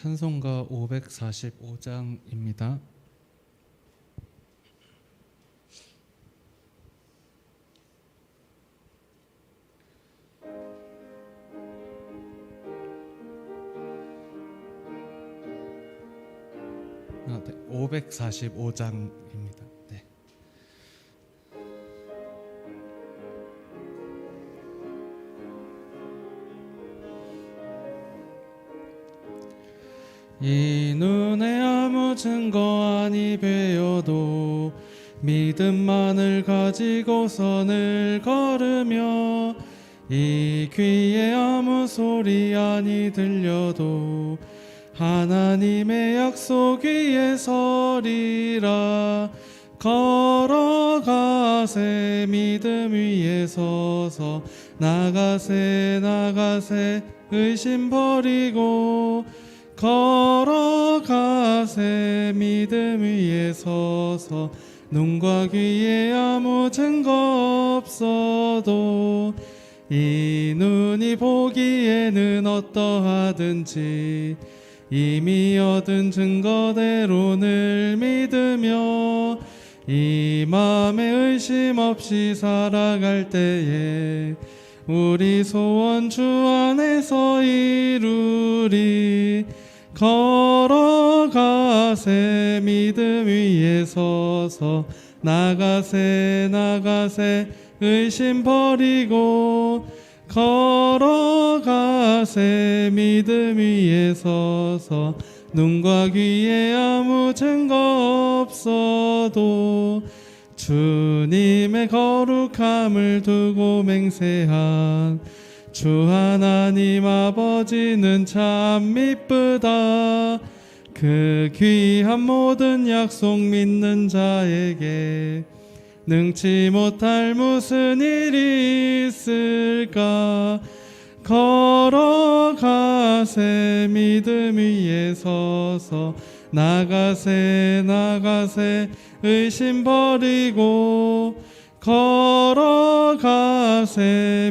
찬송가 545장입니다. 네, 545장입니다. 네. 이 눈에 아무 증거 아니 배어도 믿음만을 가지고 선을 걸으며 이 귀에 아무 소리 아니 들려도 하나님의 약속 위에 서리라. 걸어가세 믿음 위에 서서 나가세 의심 버리고 걸어가세 믿음 위에 서서 눈과 귀에 아무 증거 없어도 이 눈이 보기에는 어떠하든지 이미 얻은 증거대로 늘 믿으며 이 마음에 의심 없이 살아갈 때에 우리 소원 주 안에서 이루리. 걸어가세 믿음 위에 서서 나가세 의심 버리고 걸어가세 믿음 위에 서서 눈과 귀에 아무 증거 없어도 주님의 거룩함을 두고 맹세한 주 하나님 아버지는 참 미쁘다. 그 귀한 모든 약속 믿는 자에게 능치 못할 무슨 일이 있을까. 걸어가세 믿음 위에 서서 나가세 의심 버리고 걸어가세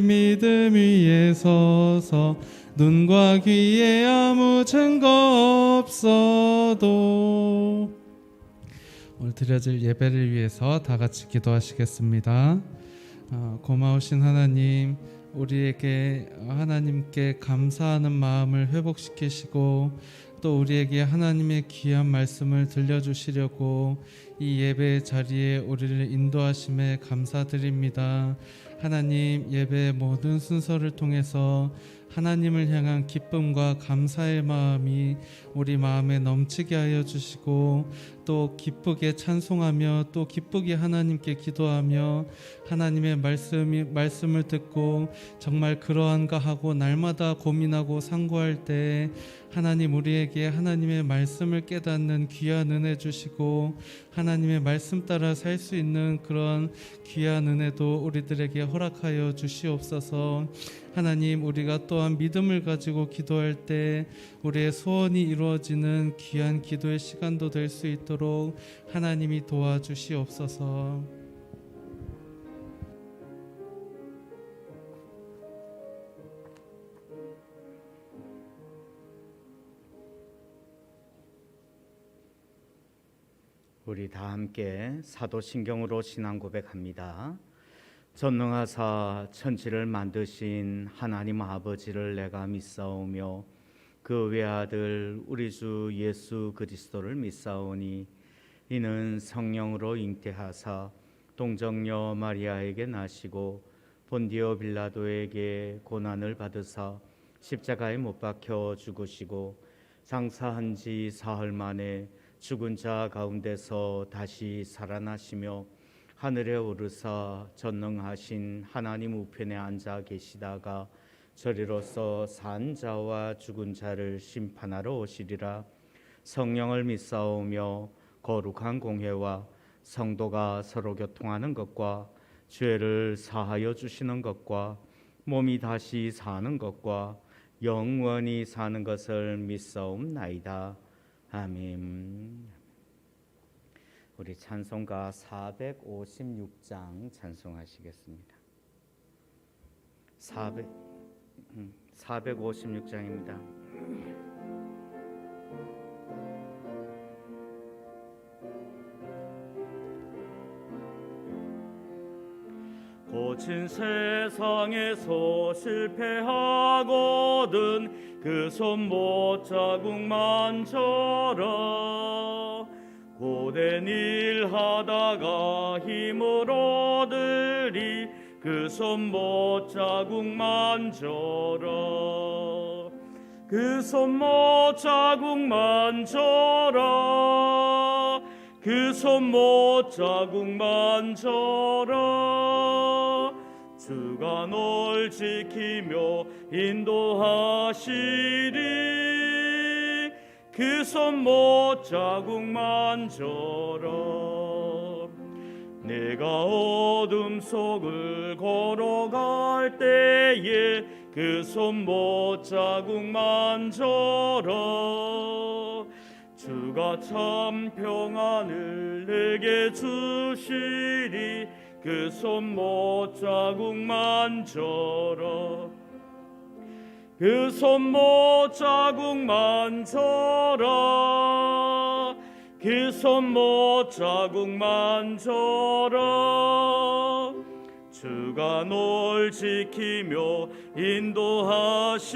믿음 위에 서서 눈과 귀에 아무 증거 없어도. 오늘 드려질 예배를 위해서 다 같이 기도하시겠습니다. 고마우신 하나님, 우리에게 하나님께 감사하는 마음을 회복시키시고 또 우리에게 하나님의 귀한 말씀을 들려주시려고 이 예배 자리에 우리를 인도하심에 감사드립니다. 하나님, 예배의 모든 순서를 통해서 하나님을 향한 기쁨과 감사의 마음이 우리 마음에 넘치게 하여 주시고 또 기쁘게 찬송하며 또 기쁘게 하나님께 기도하며 하나님의 말씀을 듣고 정말 그러한가 하고 날마다 고민하고 상고할 때 하나님 우리에게 하나님의 말씀을 깨닫는 귀한 은혜 주시고 하나님의 말씀 따라 살 수 있는 그런 귀한 은혜도 우리들에게 허락하여 주시옵소서. 하나님, 우리가 또한 믿음을 가지고 기도할 때 우리의 소원이 이루어지는 귀한 기도의 시간도 될 수 있도록 하나님이 도와주시옵소서. 우리 다 함께 사도신경으로 신앙 고백합니다. 전능하사 천지를 만드신 하나님 아버지를 내가 믿사오며 그 외아들 우리 주 예수 그리스도를 믿사오니 이는 성령으로 잉태하사 동정녀 마리아에게 나시고 본디오 빌라도에게 고난을 받으사 십자가에 못 박혀 죽으시고 장사한 지 사흘 만에 죽은 자 가운데서 다시 살아나시며 하늘에 오르사 전능하신 하나님 우편에 앉아 계시다가 저리로서 산 자와 죽은 자를 심판하러 오시리라. 성령을 믿사오며 거룩한 공회와 성도가 서로 교통하는 것과 죄를 사하여 주시는 것과 몸이 다시 사는 것과 영원히 사는 것을 믿사옵나이다. 아멘. 우리 찬송가 456장 찬송하시겠습니다. 456장입니다. 거친 세상에서 실패하거든 그 손못 자국만 져라. 고된 일 하다가 힘을 얻으리 그 손못 자국만 져라. 그 손못 자국만 져라. 그 손못 자국만 져라. 주가 널 지키며 인도하시리 그 손못 자국만 져라. 내가 어둠 속을 걸어갈 때에 그 손못 자국만 져라. 주가 참 평안을 내게 주시리 그 손못 자국만 져라. 그 손못 자국만 져라. 그 손못 자국만 져라. 주가 널 지키며 인도하시리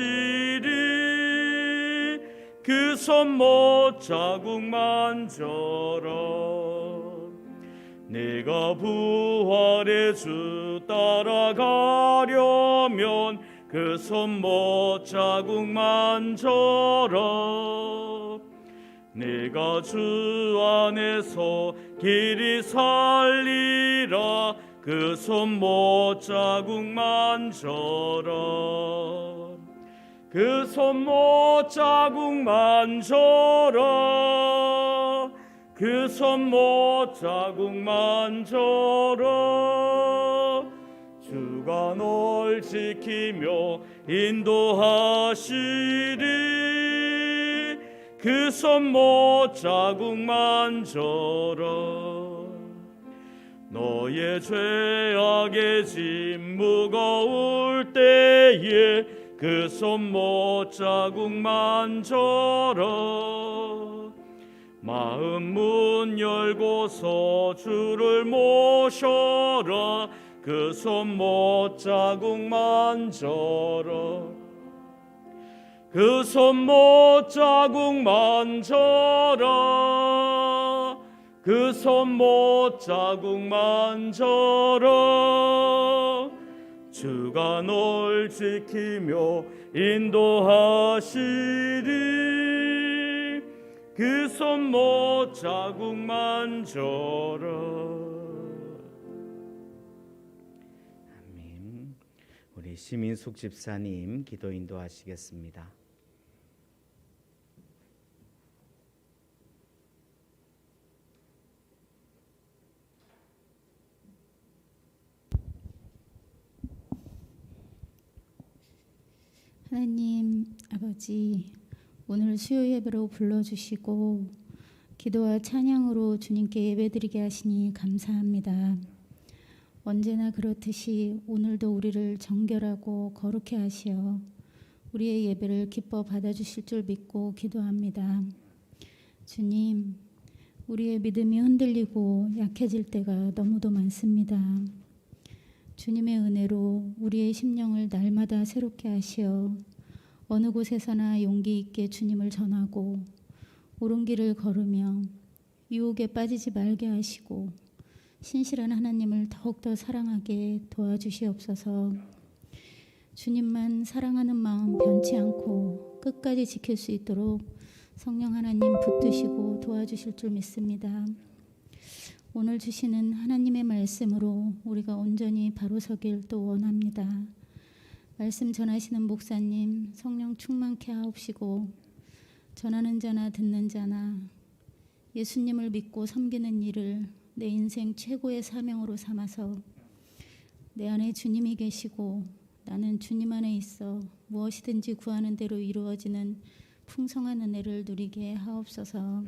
그 손못 자국만 져라. 내가 부활의 주 따라가려면 그 손못 자국만 져라. 내가 주 안에서 길이 살리라 그 손못 자국만 져라. 그 손못 자국만 져라. 그 손못 자국만 져라. 주가 널 지키며 인도하시리 그 손못 자국만 져라. 너의 죄악의 짐 무거울 때에 그 손못 자국만 져라. 마음 문 열고서 주를 모셔라 그 손못 자국만 져라. 그 손못 자국만 져라. 그 손못 자국만 져라. 주가 널 지키며 인도하시리 그 손못 자국만 져라. 아멘. 우리 시민숙 집사님 기도 인도하시겠습니다. 하나님 아버지, 오늘 수요 예배로 불러주시고 기도와 찬양으로 주님께 예배드리게 하시니 감사합니다. 언제나 그렇듯이 오늘도 우리를 정결하고 거룩해 하시어 우리의 예배를 기뻐 받아주실 줄 믿고 기도합니다. 주님, 우리의 믿음이 흔들리고 약해질 때가 너무도 많습니다. 주님의 은혜로 우리의 심령을 날마다 새롭게 하시어 어느 곳에서나 용기 있게 주님을 전하고 옳은 길을 걸으며 유혹에 빠지지 말게 하시고 신실한 하나님을 더욱더 사랑하게 도와주시옵소서. 주님만 사랑하는 마음 변치 않고 끝까지 지킬 수 있도록 성령 하나님 붙드시고 도와주실 줄 믿습니다. 오늘 주시는 하나님의 말씀으로 우리가 온전히 바로 서길 또 원합니다. 말씀 전하시는 목사님 성령 충만케 하옵시고 전하는 자나 듣는 자나 예수님을 믿고 섬기는 일을 내 인생 최고의 사명으로 삼아서 내 안에 주님이 계시고 나는 주님 안에 있어 무엇이든지 구하는 대로 이루어지는 풍성한 은혜를 누리게 하옵소서.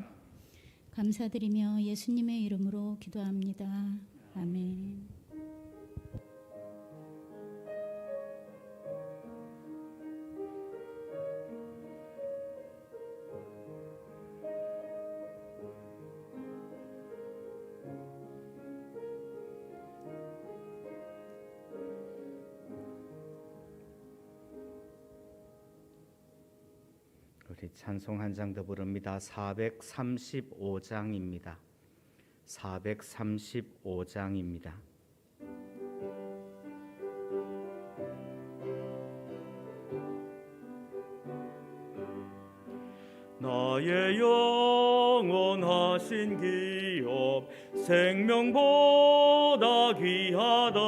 감사드리며 예수님의 이름으로 기도합니다. 아멘. 우리 찬송 한 장 더 부릅니다. 435장입니다. 435장입니다. 나의 영원하신 기업 생명보다 귀하다.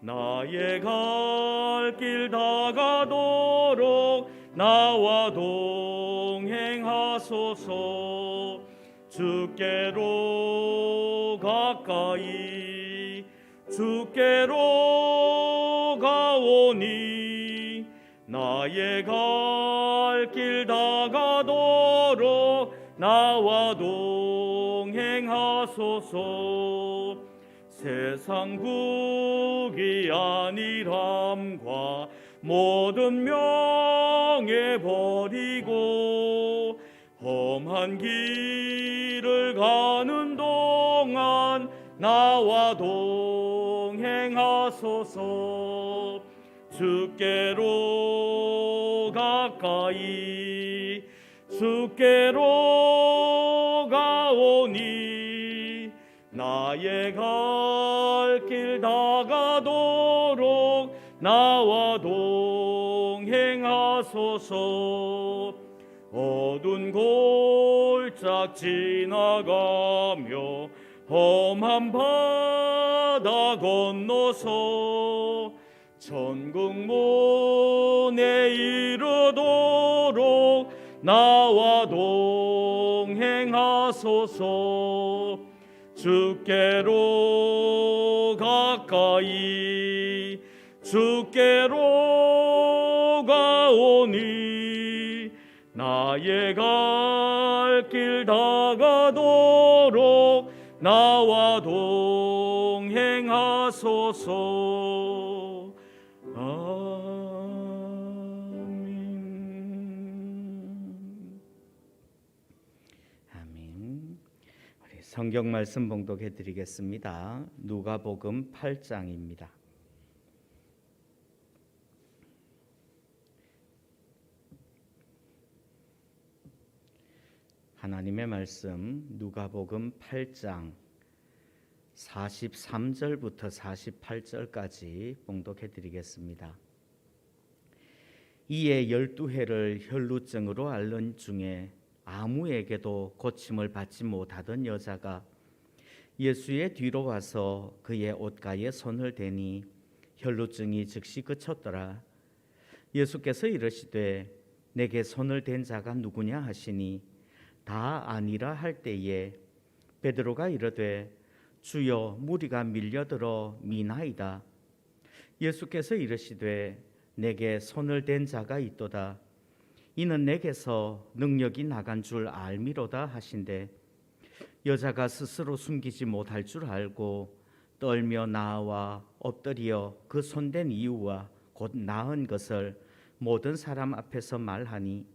나의 갈 길 다가도록 나와 동행하소서. 주께로 가까이 주께로 가오니 나의 갈 길 다가도록 나와 동행하소서. 세상 국이 아니람과 모든 명예 버리고 험한 길을 가는 동안 나와 동행하소서. 주께로 가까이 주께로 가오니 나의 갈 길 다가도록 나와 동행하소서. 어두운 골짝 지나가며 험한 바다 건너서 천국 문에 이르도록 나와 동행하소서. 주께로 가까이 주께로 가오니 나의 갈 길 다가도록 나와 동행하소서. 아멘. 우리 성경 말씀 봉독해 드리겠습니다. 누가복음 8장입니다. 하나님의 말씀 누가복음 8장 43절부터 48절까지 봉독해 드리겠습니다. 이에 12해를 혈루증으로 앓는 중에 아무에게도 고침을 받지 못하던 여자가 예수의 뒤로 와서 그의 옷가에 손을 대니 혈루증이 즉시 그쳤더라. 예수께서 이르시되 내게 손을 댄 자가 누구냐 하시니 다 아니라 할 때에 베드로가 이르되 주여 무리가 밀려들어 미나이다. 예수께서 이르시되 내게 손을 댄 자가 있도다. 이는 내게서 능력이 나간 줄 알미로다 하신대. 여자가 스스로 숨기지 못할 줄 알고 떨며 나와 엎드려 그 손댄 이유와 곧 나은 것을 모든 사람 앞에서 말하니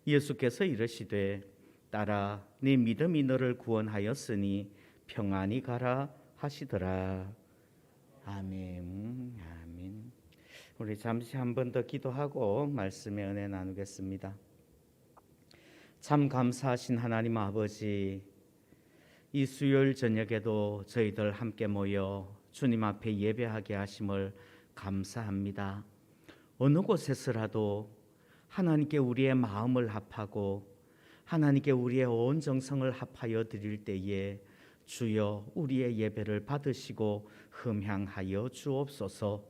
예수께서 이르시되 딸아 네 믿음이 너를 구원하였으니 평안히 가라 하시더라. 아멘. 아멘. 우리 잠시 한 번 더 기도하고 말씀의 은혜 나누겠습니다. 참 감사하신 하나님 아버지, 이 수요일 저녁에도 저희들 함께 모여 주님 앞에 예배하게 하심을 감사합니다. 어느 곳에서라도 하나님께 우리의 마음을 합하고 하나님께 우리의 온 정성을 합하여 드릴 때에 주여 우리의 예배를 받으시고 흠향하여 주옵소서.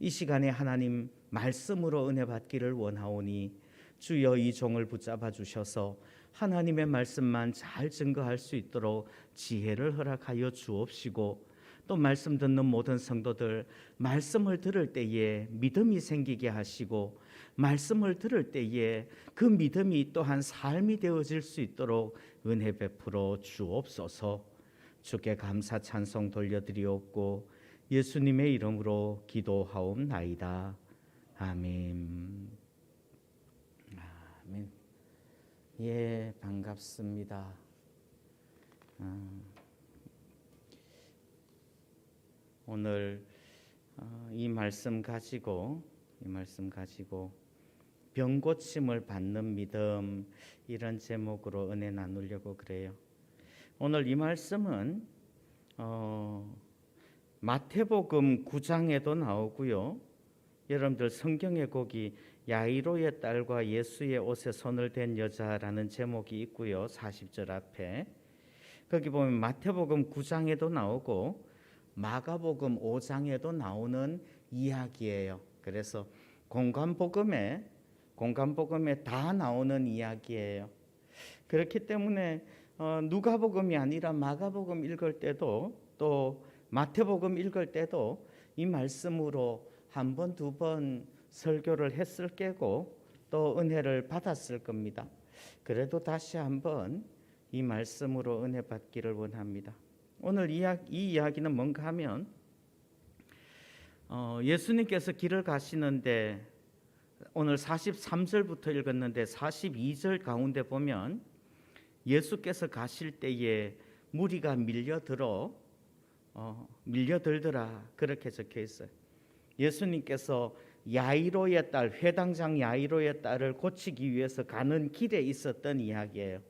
이 시간에 하나님 말씀으로 은혜 받기를 원하오니 주여 이 종을 붙잡아 주셔서 하나님의 말씀만 잘 증거할 수 있도록 지혜를 허락하여 주옵시고 또 말씀 듣는 모든 성도들 말씀을 들을 때에 믿음이 생기게 하시고 말씀을 들을 때에 그 믿음이 또한 삶이 되어질 수 있도록 은혜 베풀어 주옵소서. 주께 감사 찬송 돌려드리옵고 예수님의 이름으로 기도하옵나이다. 아멘. 아멘. 예, 반갑습니다. 오늘 이 말씀 가지고 병 고침을 받는 믿음, 이런 제목으로 은혜 나누려고 그래요. 오늘 이 말씀은 마태복음 9장에도 나오고요. 여러분들 성경에 거기 야이로의 딸과 예수의 옷에 손을 댄 여자라는 제목이 있고요. 40절 앞에 거기 보면 마태복음 9장에도 나오고 마가복음 5장에도 나오는 이야기예요. 그래서 공관복음에 다 나오는 이야기예요. 그렇기 때문에 누가복음이 아니라 마가복음 읽을 때도 또 마태복음 읽을 때도 이 말씀으로 한 번, 두 번 설교를 했을 게고 또 은혜를 받았을 겁니다. 그래도 다시 한번 이 말씀으로 은혜 받기를 원합니다. 오늘 이 이야기는 뭔가 하면 예수님께서 길을 가시는데 오늘 43절부터 읽었는데 42절 가운데 보면 예수께서 가실 때에 무리가 밀려들더라 그렇게 적혀 있어요. 예수님께서 야이로의 딸, 회당장 야이로의 딸을 고치기 위해서 가는 길에 있었던 이야기예요.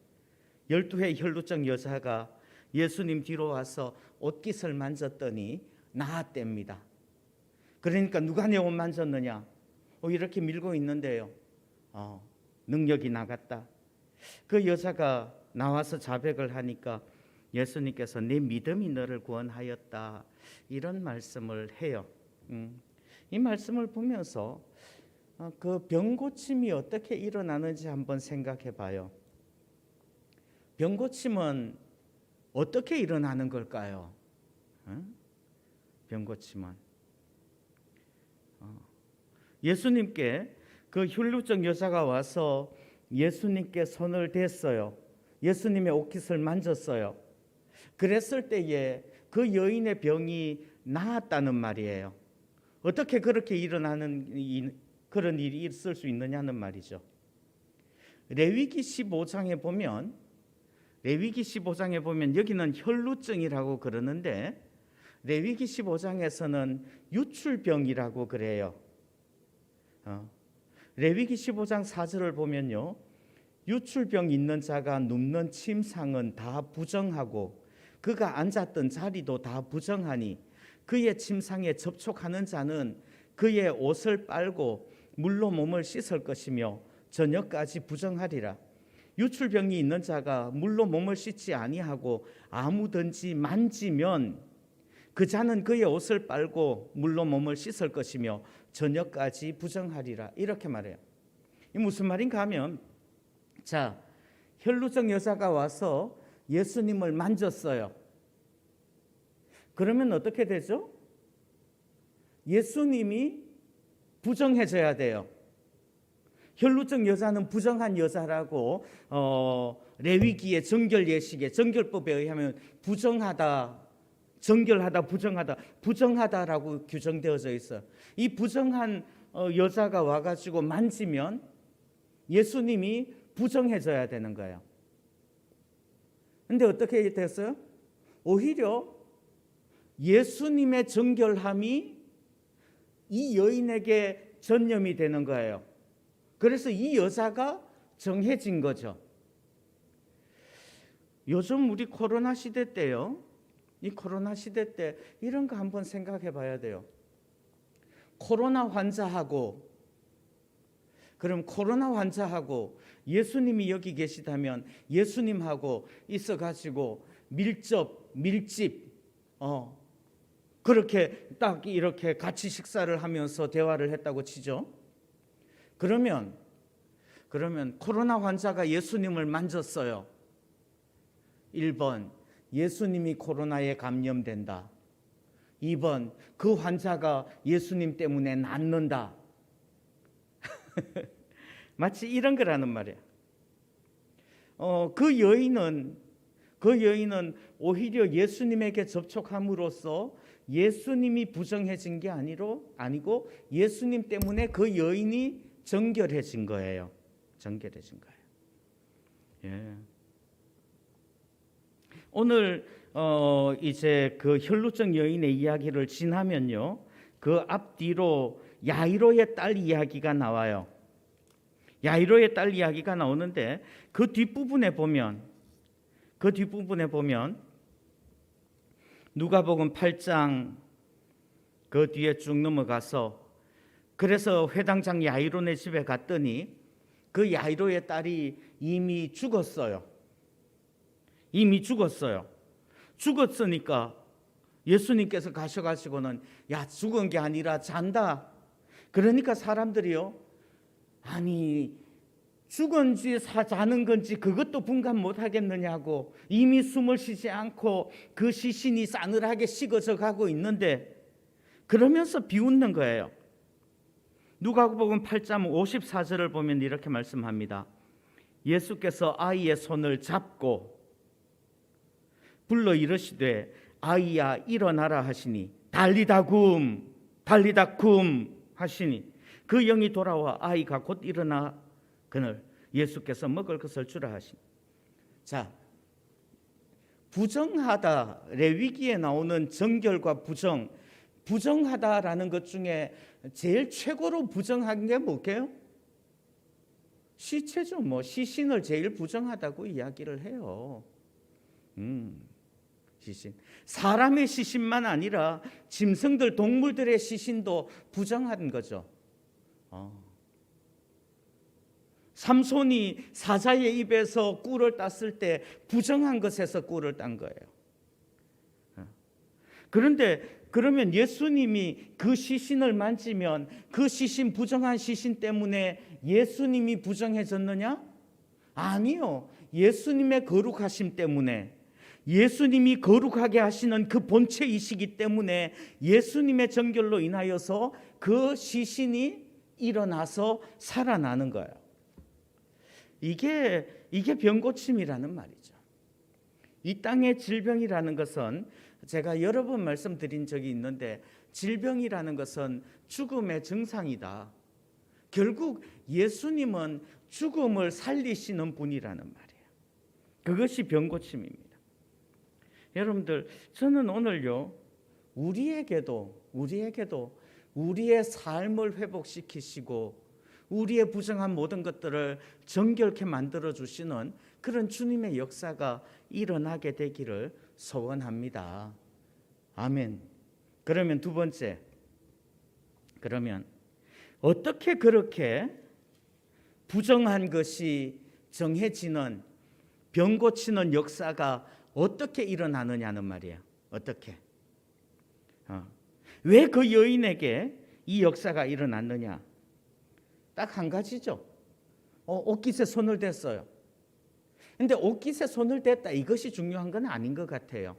12회 혈루증 여자가 예수님 뒤로 와서 옷깃을 만졌더니 나았답니다. 그러니까 누가 내 옷 만졌느냐? 이렇게 밀고 있는데요. 능력이 나갔다. 그 여자가 나와서 자백을 하니까 예수님께서 내 믿음이 너를 구원하였다 이런 말씀을 해요. 이 말씀을 보면서 그 병 고침이 어떻게 일어나는지 한번 생각해 봐요. 병 고침은 어떻게 일어나는 걸까요? 병 고침은 예수님께 그 혈루증 여자가 와서 예수님께 손을 댔어요. 예수님의 옷깃을 만졌어요. 그랬을 때에 그 여인의 병이 나았다는 말이에요. 어떻게 그렇게 일어나는 그런 일이 있을 수 있느냐는 말이죠. 레위기 15장에 보면 여기는 혈루증이라고 그러는데 레위기 15장에서는 유출병이라고 그래요. 레위기 15장 4절을 보면요. 유출병 있는 자가 눕는 침상은 다 부정하고 그가 앉았던 자리도 다 부정하니 그의 침상에 접촉하는 자는 그의 옷을 빨고 물로 몸을 씻을 것이며 저녁까지 부정하리라. 유출병이 있는 자가 물로 몸을 씻지 아니하고 아무든지 만지면 그 자는 그의 옷을 빨고 물로 몸을 씻을 것이며 저녁까지 부정하리라. 이렇게 말해요. 이 무슨 말인가 하면 혈루증 여자가 와서 예수님을 만졌어요. 그러면 어떻게 되죠? 예수님이 부정해져야 돼요. 혈루증 여자는 부정한 여자라고 레위기의 정결 예식의 정결법에 의하면 부정하다라고 규정되어져 있어요. 이 부정한 여자가 와가지고 만지면 예수님이 부정해져야 되는 거예요. 근데 어떻게 됐어요? 오히려 예수님의 정결함이 이 여인에게 전염이 되는 거예요. 그래서 이 여자가 정해진 거죠. 요즘 우리 코로나 시대 때요. 이 코로나 시대 때 이런 거 한번 생각해 봐야 돼요. 코로나 환자하고 예수님이 여기 계시다면 예수님하고 있어가지고 밀집 그렇게 딱 이렇게 같이 식사를 하면서 대화를 했다고 치죠. 그러면 코로나 환자가 예수님을 만졌어요. 1번 예수님이 코로나에 감염된다. 2번 그 환자가 예수님 때문에 낫는다. 마치 이런 거라는 말이야. 그 여인은 오히려 예수님에게 접촉함으로써 예수님이 부정해진 게 아니고 예수님 때문에 그 여인이 정결해진 거예요. 예. 오늘 이제 그 혈루증 여인의 이야기를 지나면요, 그 앞뒤로 야이로의 딸 이야기가 나와요. 야이로의 딸 이야기가 나오는데 그 뒷부분에 보면 누가복음 8장 그 뒤에 쭉 넘어가서 그래서 회당장 야이로네 집에 갔더니 그 야이로의 딸이 이미 죽었어요. 죽었으니까 예수님께서 가셔가지고는 야, 죽은 게 아니라 잔다. 그러니까 사람들이요, 아니 죽은지 자는 건지 그것도 분간 못 하겠느냐고 이미 숨을 쉬지 않고 그 시신이 싸늘하게 식어져 가고 있는데 그러면서 비웃는 거예요. 누가복음 8장 54절을 보면 이렇게 말씀합니다. 예수께서 아이의 손을 잡고 불러 이르시되 아이야 일어나라 하시니 달리다굼 하시니 그 영이 돌아와 아이가 곧 일어나 그늘 예수께서 먹을 것을 주라 하시니. 자, 부정하다, 레위기에 나오는 정결과 부정하다라는 것 중에 제일 최고로 부정한 게 뭘까요? 시체죠. 시신을 제일 부정하다고 이야기를 해요. 시신. 사람의 시신만 아니라 짐승들, 동물들의 시신도 부정한 거죠. 삼손이 사자의 입에서 꿀을 땄을 때 부정한 것에서 꿀을 딴 거예요. 그런데 그러면 예수님이 그 시신을 만지면 그 시신, 부정한 시신 때문에 예수님이 부정해졌느냐? 아니요. 예수님의 거룩하심 때문에, 예수님이 거룩하게 하시는 그 본체이시기 때문에 예수님의 정결로 인하여서 그 시신이 일어나서 살아나는 거예요. 이게 병고침이라는 말이죠. 이 땅의 질병이라는 것은 제가 여러 번 말씀드린 적이 있는데 질병이라는 것은 죽음의 증상이다. 결국 예수님은 죽음을 살리시는 분이라는 말이에요. 그것이 병고침입니다. 여러분들, 저는 오늘요 우리에게도 우리의 삶을 회복시키시고 우리의 부정한 모든 것들을 정결케 만들어 주시는 그런 주님의 역사가 일어나게 되기를 소원합니다. 아멘. 그러면 두 번째, 어떻게 그렇게 부정한 것이 정해지는, 병 고치는 역사가 어떻게 일어나느냐는 말이에요. 어떻게? 왜 그 여인에게 이 역사가 일어났느냐? 딱 한 가지죠. 옷깃에 손을 댔어요. 근데 옷깃에 손을 댔다, 이것이 중요한 건 아닌 것 같아요.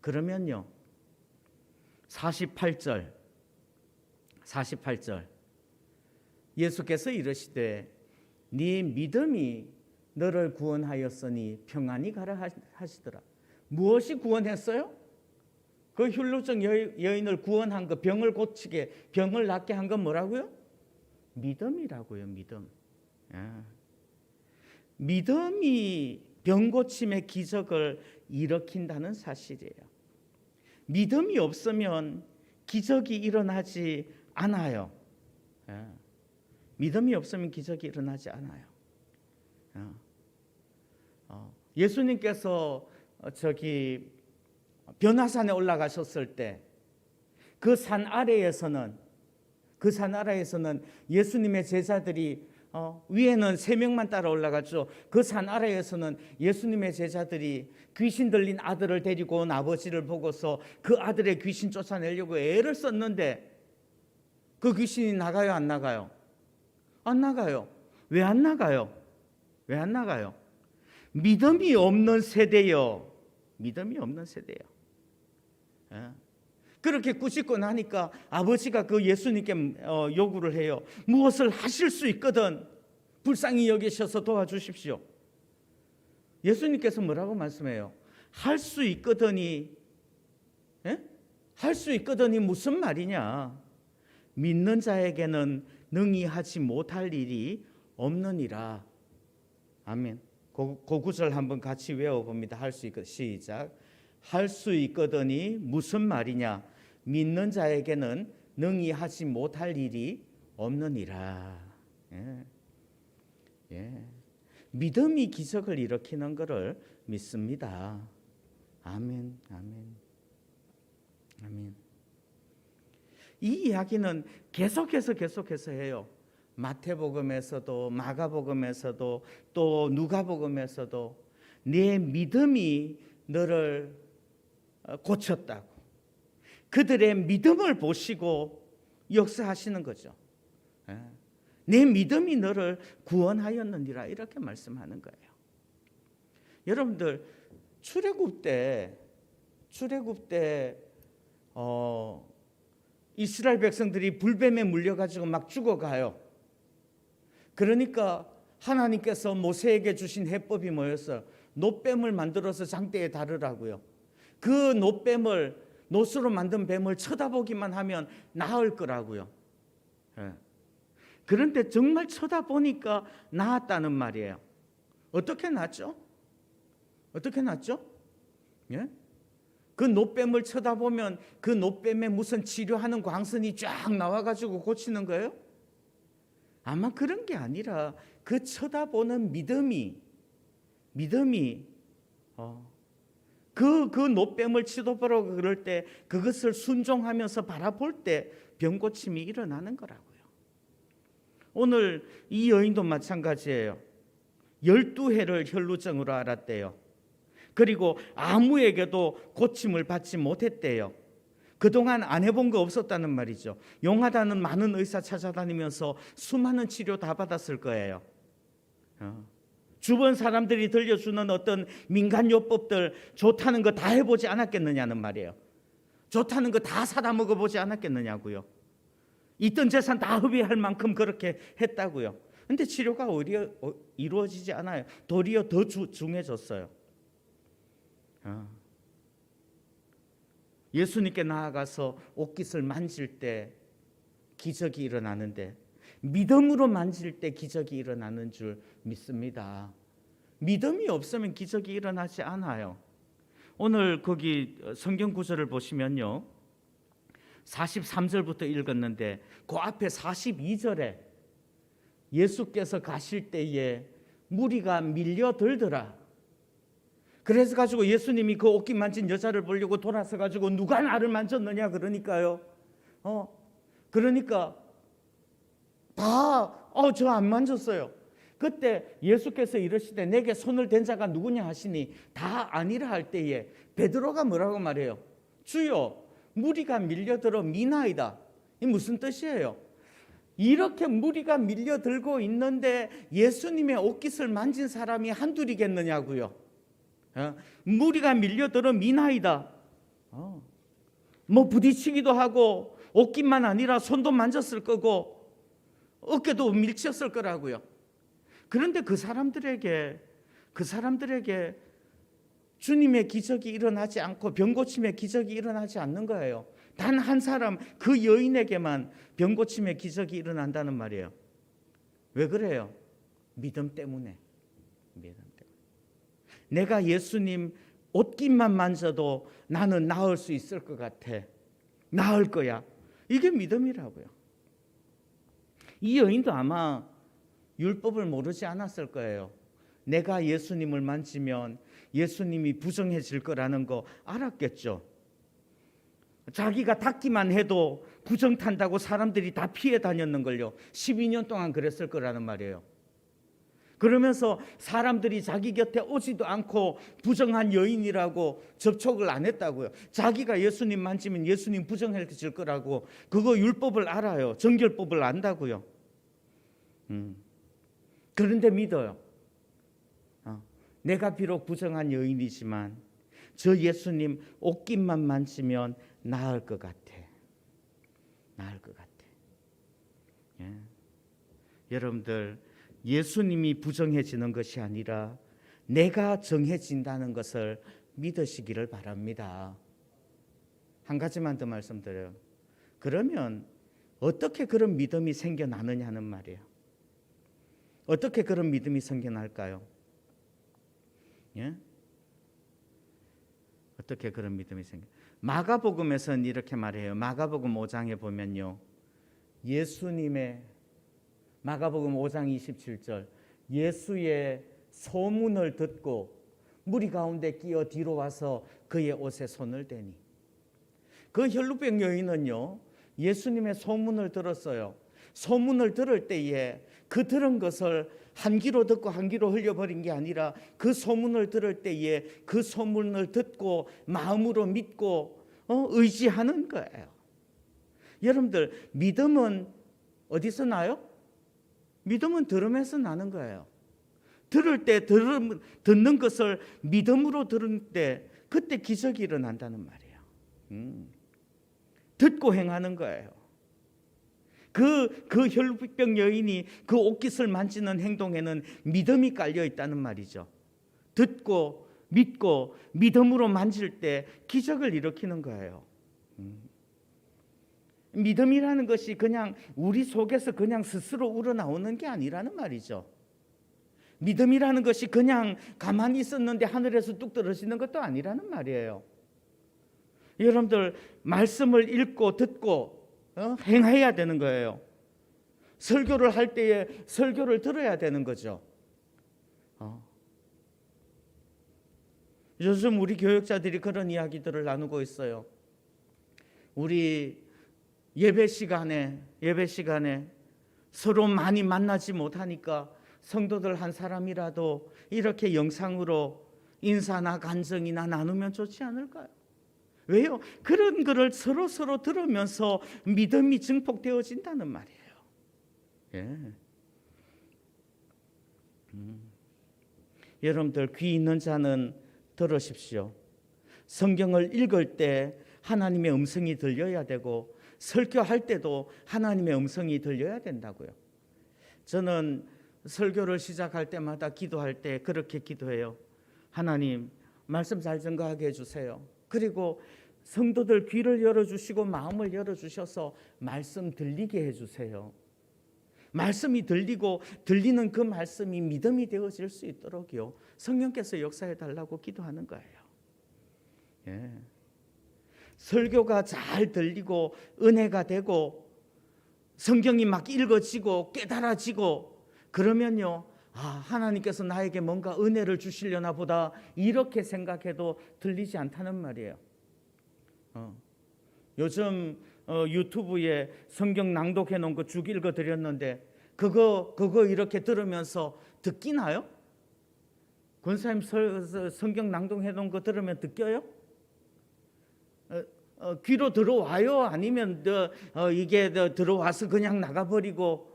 그러면요 48절 예수께서 이르시되 네 믿음이 너를 구원하였으니 평안히 가라 하시더라. 무엇이 구원했어요? 그 혈루증 여인을 구원한 거, 병을 고치게, 병을 낫게 한 건 뭐라고요? 믿음이라고요. 믿음. 믿음이 병 고침의 기적을 일으킨다는 사실이에요. 믿음이 없으면 기적이 일어나지 않아요. 믿음이 없으면 기적이 일어나지 않아요. 예수님께서 변화산에 올라가셨을 때 그 산 아래에서는 예수님의 제자들이 위에는 3명만 따라 올라갔죠. 그 산 아래에서는 예수님의 제자들이 귀신 들린 아들을 데리고 온 아버지를 보고서 그 아들의 귀신 쫓아내려고 애를 썼는데 그 귀신이 나가요, 안 나가요? 안 나가요. 왜 안 나가요? 믿음이 없는 세대요. 그렇게 꾸짖고 나니까 아버지가 그 예수님께 요구를 해요. 무엇을 하실 수 있거든 불쌍히 여기셔서 도와주십시오. 예수님께서 뭐라고 말씀해요? 할 수 있거든이, 할 수 있거든이 무슨 말이냐? 믿는 자에게는 능히 하지 못할 일이 없느니라. 아멘. 그 구절 한번 같이 외워봅니다. 할 수 있거든. 시작. 할 수 있거든이 무슨 말이냐? 믿는 자에게는 능히 하지 못할 일이 없느니라. 예. 믿음이 기적을 일으키는 것을 믿습니다. 아멘, 아멘, 아멘. 이 이야기는 계속해서 해요. 마태복음에서도 마가복음에서도 또 누가복음에서도 내 믿음이 너를 고쳤다고, 그들의 믿음을 보시고 역사하시는 거죠. 내 믿음이 너를 구원하였느니라 이렇게 말씀하는 거예요. 여러분들 출애굽 때 이스라엘 백성들이 불뱀에 물려가지고 막 죽어가요. 그러니까 하나님께서 모세에게 주신 해법이 뭐였어요? 놋뱀을 만들어서 장대에 다르라고요. 그 놋으로 만든 뱀을 쳐다보기만 하면 나을 거라고요. 그런데 정말 쳐다보니까 나았다는 말이에요. 어떻게 났죠? 예? 그 놋뱀을 쳐다보면 그 놋뱀에 무슨 치료하는 광선이 쫙 나와가지고 고치는 거예요? 아마 그런 게 아니라 그 쳐다보는 믿음이 그 놋뱀을 치도보라고 그럴 때 그것을 순종하면서 바라볼 때 병고침이 일어나는 거라고요. 오늘 이 여인도 마찬가지예요. 12해를 혈루증으로 앓았대요. 그리고 아무에게도 고침을 받지 못했대요. 그동안 안 해본 거 없었다는 말이죠. 용하다는 많은 의사 찾아다니면서 수많은 치료 다 받았을 거예요. 주변 사람들이 들려주는 어떤 민간요법들 좋다는 거 다 해보지 않았겠느냐는 말이에요. 좋다는 거 다 사다 먹어보지 않았겠느냐고요. 있던 재산 다 흡입할 만큼 그렇게 했다고요. 근데 치료가 오히려 이루어지지 않아요. 도리어 더 중해졌어요. 예수님께 나아가서 옷깃을 만질 때 기적이 일어나는데, 믿음으로 만질 때 기적이 일어나는 줄 믿습니다. 믿음이 없으면 기적이 일어나지 않아요. 오늘 거기 성경 구절을 보시면요, 43절부터 읽었는데 그 앞에 42절에 예수께서 가실 때에 무리가 밀려들더라. 그래서 가지고 예수님이 그 옷깃 만진 여자를 보려고 돌아서 가지고 누가 나를 만졌느냐 그러니까요. 그러니까 다 저 안 만졌어요. 그때 예수께서 이르시되 내게 손을 댄 자가 누구냐 하시니 다 아니라 할 때에 베드로가 뭐라고 말해요? 주여, 무리가 밀려들어 미나이다. 이 무슨 뜻이에요? 이렇게 무리가 밀려들고 있는데 예수님의 옷깃을 만진 사람이 한둘이겠느냐고요. 무리가 밀려들어 미나이다. 뭐 부딪히기도 하고 옷깃만 아니라 손도 만졌을 거고 어깨도 밀쳤을 거라고요. 그런데 그 사람들에게 주님의 기적이 일어나지 않고 병고침의 기적이 일어나지 않는 거예요. 단 한 사람, 그 여인에게만 병고침의 기적이 일어난다는 말이에요. 왜 그래요? 믿음 때문에. 내가 예수님 옷깃만 만져도 나는 나을 수 있을 것 같아. 나을 거야. 이게 믿음이라고요. 이 여인도 아마 율법을 모르지 않았을 거예요. 내가 예수님을 만지면 예수님이 부정해질 거라는 거 알았겠죠. 자기가 닿기만 해도 부정탄다고 사람들이 다 피해 다녔는걸요. 12년 동안 그랬을 거라는 말이에요. 그러면서 사람들이 자기 곁에 오지도 않고 부정한 여인이라고 접촉을 안 했다고요. 자기가 예수님 만지면 예수님 부정해질 거라고 그거 율법을 알아요. 정결법을 안다고요. 그런데 믿어요. 내가 비록 부정한 여인이지만 저 예수님 옷깃만 만지면 나을 것 같아. 예. 여러분들, 예수님이 부정해지는 것이 아니라 내가 정해진다는 것을 믿으시기를 바랍니다. 한 가지만 더 말씀드려요. 그러면 어떻게 그런 믿음이 생겨나느냐는 말이에요. 어떻게 그런 믿음이 생겨날까요? 예? 어떻게 그런 믿음이 생겨? 마가복음에서는 이렇게 말해요. 마가복음 5장에 보면요, 마가복음 5장 27절, 예수의 소문을 듣고 무리 가운데 끼어 뒤로 와서 그의 옷에 손을 대니, 그 혈루병 여인은요, 예수님의 소문을 들었어요. 소문을 들을 때에 그 들은 것을 한 귀로 듣고 한 귀로 흘려버린 게 아니라 그 소문을 들을 때에 그 소문을 듣고 마음으로 믿고 의지하는 거예요. 여러분들, 믿음은 어디서 나요? 믿음은 들음에서 나는 거예요. 들을 때 듣는 것을 믿음으로 들을 때 그때 기적이 일어난다는 말이에요. 듣고 행하는 거예요. 그 혈루병 여인이 그 옷깃을 만지는 행동에는 믿음이 깔려 있다는 말이죠. 듣고 믿고 믿음으로 만질 때 기적을 일으키는 거예요. 믿음이라는 것이 그냥 우리 속에서 그냥 스스로 우러나오는 게 아니라는 말이죠. 믿음이라는 것이 그냥 가만히 있었는데 하늘에서 뚝 떨어지는 것도 아니라는 말이에요. 여러분들, 말씀을 읽고 듣고 행해야 되는 거예요. 설교를 할 때에 설교를 들어야 되는 거죠. 요즘 우리 교역자들이 그런 이야기들을 나누고 있어요. 우리 예배 시간에 서로 많이 만나지 못하니까 성도들 한 사람이라도 이렇게 영상으로 인사나 간증이나 나누면 좋지 않을까요? 왜요? 그런 거를 서로 들으면서 믿음이 증폭되어진다는 말이에요. 예. 여러분들, 귀 있는 자는 들으십시오. 성경을 읽을 때 하나님의 음성이 들려야 되고 설교할 때도 하나님의 음성이 들려야 된다고요. 저는 설교를 시작할 때마다 기도할 때 그렇게 기도해요. 하나님, 말씀 잘 증거하게 해주세요. 그리고 성도들 귀를 열어주시고 마음을 열어주셔서 말씀 들리게 해주세요. 말씀이 들리고 들리는 그 말씀이 믿음이 되어질 수 있도록요, 성령께서 역사해 달라고 기도하는 거예요. 예. 설교가 잘 들리고 은혜가 되고 성경이 막 읽어지고 깨달아지고 그러면요, 하나님께서 나에게 뭔가 은혜를 주시려나 보다 이렇게 생각해도 들리지 않다는 말이에요. 요즘 유튜브에 성경 낭독해 놓은 거 쭉 읽어 드렸는데 그거 이렇게 들으면서 듣기나요? 권사님 성경 낭독해 놓은 거 들으면 듣겨요? 귀로 들어와요? 아니면 이게 들어와서 그냥 나가버리고?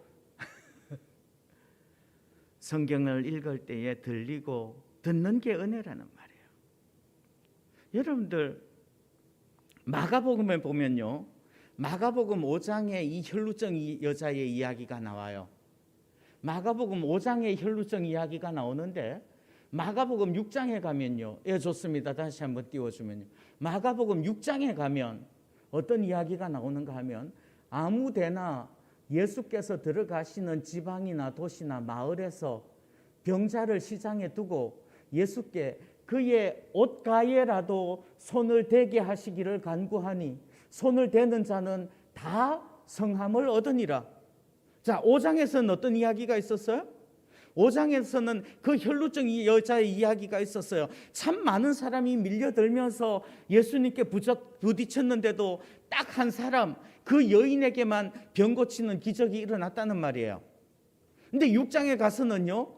성경을 읽을 때에 들리고 듣는 게 은혜라는 말이에요. 여러분들, 마가복음에 보면요, 마가복음 5장에 이 혈루증 여자의 이야기가 나와요. 마가복음 5장에 혈루증 이야기가 나오는데 마가복음 6장에 가면요, 좋습니다. 다시 한번 띄워주면요, 마가복음 6장에 가면 어떤 이야기가 나오는가 하면 아무데나 예수께서 들어가시는 지방이나 도시나 마을에서 병자를 시장에 두고 예수께 그의 옷가에라도 손을 대게 하시기를 간구하니 손을 대는 자는 다 성함을 얻으니라. 자, 5장에서는 어떤 이야기가 있었어요? 5장에서는 그 혈루증 여자의 이야기가 있었어요. 참 많은 사람이 밀려들면서 예수님께 부딪혔는데도 딱 한 사람, 그 여인에게만 병 고치는 기적이 일어났다는 말이에요. 근데 6장에 가서는요,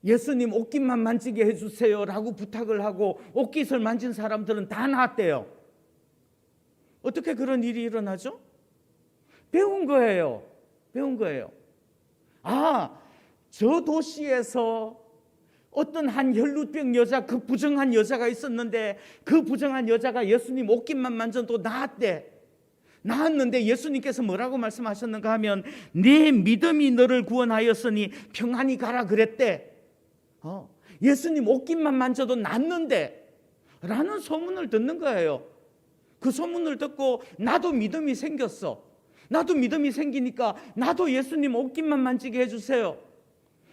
예수님 옷깃만 만지게 해주세요 라고 부탁을 하고 옷깃을 만진 사람들은 다 나았대요. 어떻게 그런 일이 일어나죠? 배운 거예요. 저 도시에서 어떤 한 혈루병 여자, 그 부정한 여자가 있었는데 그 부정한 여자가 예수님 옷깃만 만져도 나았는데 예수님께서 뭐라고 말씀하셨는가 하면 네 믿음이 너를 구원하였으니 평안히 가라 그랬대. 예수님 옷깃만 만져도 낫는데 라는 소문을 듣는 거예요. 그 소문을 듣고 나도 믿음이 생겼어. 나도 믿음이 생기니까 나도 예수님 옷깃만 만지게 해주세요.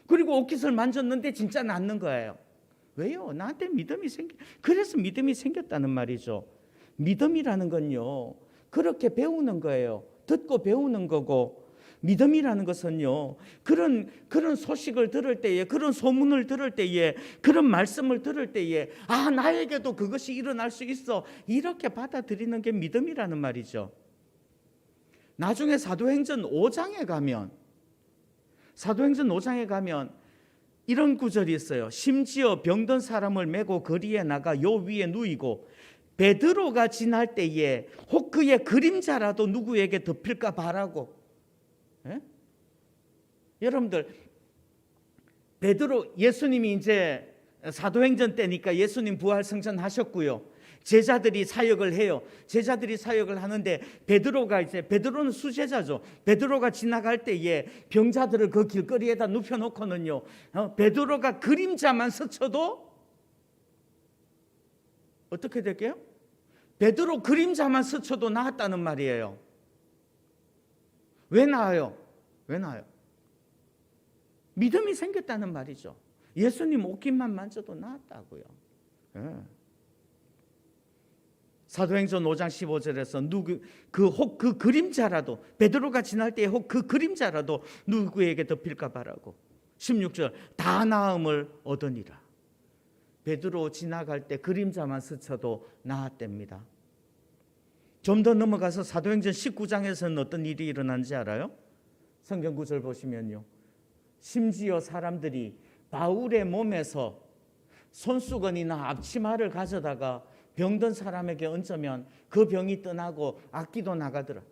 그리고 옷깃을 만졌는데 진짜 낫는 거예요. 왜요? 나한테 믿음이 그래서 믿음이 생겼다는 말이죠. 믿음이라는 건요, 그렇게 배우는 거예요. 듣고 배우는 거고, 믿음이라는 것은요, 그런 소식을 들을 때에, 그런 소문을 들을 때에, 그런 말씀을 들을 때에, 아, 나에게도 그것이 일어날 수 있어, 이렇게 받아들이는 게 믿음이라는 말이죠. 나중에 사도행전 5장에 가면 이런 구절이 있어요. 심지어 병든 사람을 메고 거리에 나가 요 위에 누이고 베드로가 지날 때에 혹 그의 그림자라도 누구에게 덮일까 바라고. 예? 여러분들, 베드로, 예수님이 이제 사도행전 때니까 예수님 부활승천 하셨고요. 제자들이 사역을 해요. 제자들이 사역을 하는데 베드로는 수제자죠. 베드로가 지나갈 때에 병자들을 그 길거리에다 눕혀놓고는요, 베드로가 그림자만 스쳐도 어떻게 될게요? 베드로 그림자만 스쳐도 나았다는 말이에요. 왜 나아요? 믿음이 생겼다는 말이죠. 예수님 옷깃만 만져도 나았다고요. 예. 사도행전 5장 15절에서 혹 그 그림자라도, 베드로가 지날 때에 혹 그 그림자라도 누구에게 덮일까 바라고. 16절, 다 나음을 얻으니라. 베드로 지나갈 때 그림자만 스쳐도 나았답니다. 좀 더 넘어가서 사도행전 19장에서는 어떤 일이 일어난지 알아요? 성경 구절 보시면요, 심지어 사람들이 바울의 몸에서 손수건이나 앞치마를 가져다가 병든 사람에게 얹으면 그 병이 떠나고 악기도 나가더라.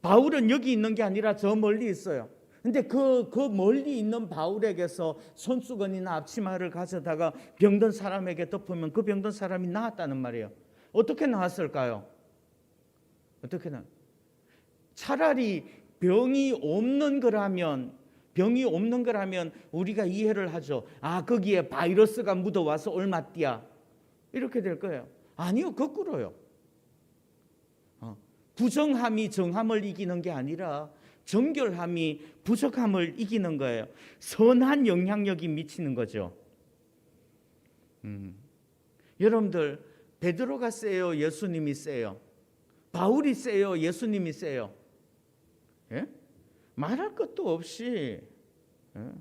바울은 여기 있는 게 아니라 저 멀리 있어요. 근데 그 멀리 있는 바울에게서 손수건이나 앞치마를 가져다가 병든 사람에게 덮으면 그 병든 사람이 나았다는 말이에요. 어떻게 나았을까요? 차라리 병이 없는 거라면 우리가 이해를 하죠. 아, 거기에 바이러스가 묻어와서 얼마띠야, 이렇게 될 거예요. 아니요, 거꾸로요. 부정함이 정함을 이기는 게 아니라 정결함이 부족함을 이기는 거예요. 선한 영향력이 미치는 거죠. 여러분들, 베드로가 세요? 예수님이 세요? 바울이 세요? 예수님이 세요? 예? 말할 것도 없이. 예?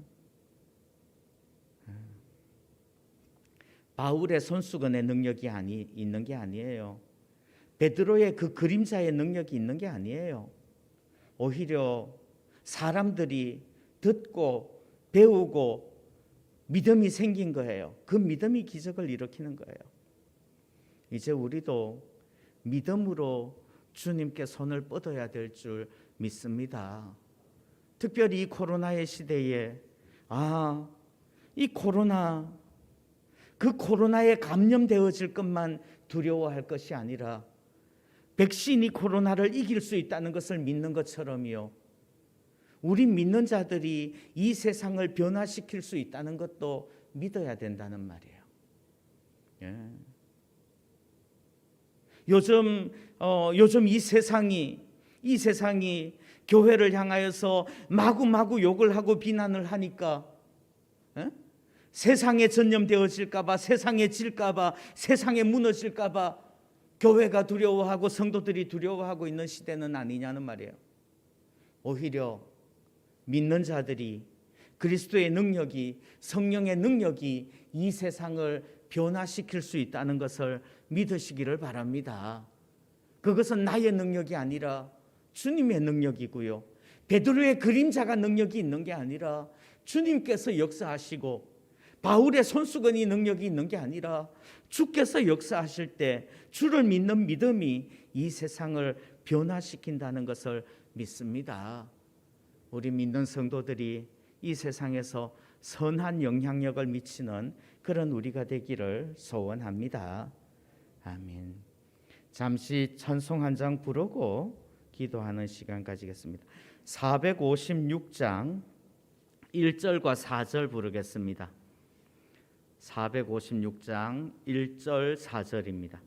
바울의 손수건의 능력이 있는 게 아니에요. 베드로의 그 그림자의 능력이 있는 게 아니에요. 오히려 사람들이 듣고 배우고 믿음이 생긴 거예요. 그 믿음이 기적을 일으키는 거예요. 이제 우리도 믿음으로 주님께 손을 뻗어야 될 줄 믿습니다. 특별히 이 코로나의 시대에 이 코로나, 그 코로나에 감염되어질 것만 두려워할 것이 아니라 백신이 코로나를 이길 수 있다는 것을 믿는 것처럼요, 우리 믿는 자들이 이 세상을 변화시킬 수 있다는 것도 믿어야 된다는 말이에요. 예. 요즘 이 세상이 교회를 향하여서 마구마구 욕을 하고 비난을 하니까, 세상에 전염되어질까봐, 세상에 질까봐, 세상에 무너질까봐 교회가 두려워하고 성도들이 두려워하고 있는 시대는 아니냐는 말이에요. 오히려 믿는 자들이 그리스도의 능력이, 성령의 능력이 이 세상을 변화시킬 수 있다는 것을 믿으시기를 바랍니다. 그것은 나의 능력이 아니라 주님의 능력이고요, 베드로의 그림자가 능력이 있는 게 아니라 주님께서 역사하시고, 바울의 손수건이 능력이 있는 게 아니라 주께서 역사하실 때 주를 믿는 믿음이 이 세상을 변화시킨다는 것을 믿습니다. 우리 믿는 성도들이 이 세상에서 선한 영향력을 미치는 그런 우리가 되기를 소원합니다. 아멘. 잠시 찬송 한 장 부르고 기도하는 시간 가지겠습니다. 456장 1절과 4절 부르겠습니다. 456장 1절 4절입니다.